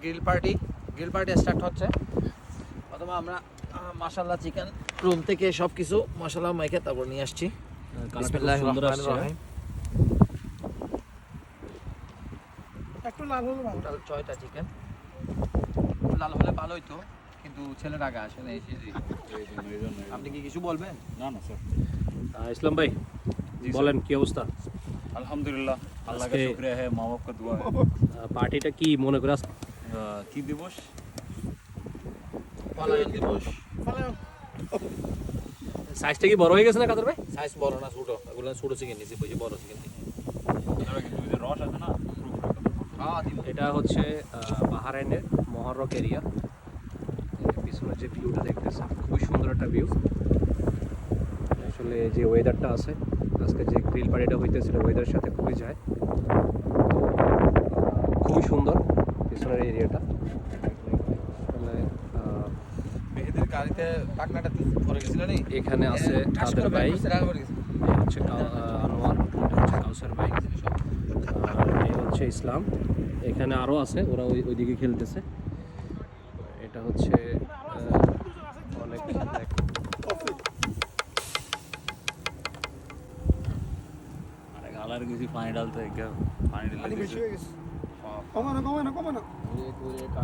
Grill party start হচ্ছে। অথবা আমরা মাশাআল্লাহ চিকেন রুম থেকে সব কিছু মশলা মাইকে তারপর নিয়ে আসছি। বিসমিল্লাহির রহমানির রহিম। একটু লাল হলে ভালো। টোটাল 6টা চিকেন। লাল হলে ভালো হইতো, কিন্তু ছেলের আগে আসে না এসে। আপনি কি কিছু বলবেন? না না স্যার। ইসলাম ভাই বলেন কি অবস্থা? আলহামদুলিল্লাহ, আল্লাহ का शुक्रिया है, माँ बाप का दुआ है। পার্টিটা কি মনে করে কি দিবস? পলায়ন দিবস। সাইজটা কি বড় হয়ে গেছে না কাদের ভাই? সাইজ বড় না ছোট? এগুলো ছোট চিকেন নিছি, বেশি বড় চিকেন নিছি। কিন্তু যে রস আছে না, এটা হচ্ছে বাহারাইনের মহরক এরিয়া। পিছনে যে ভিউটা দেখতেছেন খুবই সুন্দর একটা ভিউ। আসলে যে ওয়েদারটা আছে আজকে, যে গ্রিল পার্টিটা হইতেছিল ওয়েদারের সাথে খুবই যায়। খুবই সুন্দর পিছনের এরিয়াটা। আসলে মেহেদির গাড়িতে পাকনাটা পড়ে গেছিল নি? এখানে আছে কাদের ভাই, এই হচ্ছে আনোয়ার, এটা হচ্ছে কাউসার ভাই, আর এই হচ্ছে ইসলাম। এখানে আরও আছে, ওরা ওইদিকে খেলতেছে। এটা হচ্ছে অনেক अरे गालर किसी पानी डालते हैं क्या? पानी डालते পানি বেশি হয়ে গেছে। কমানো। पूरे का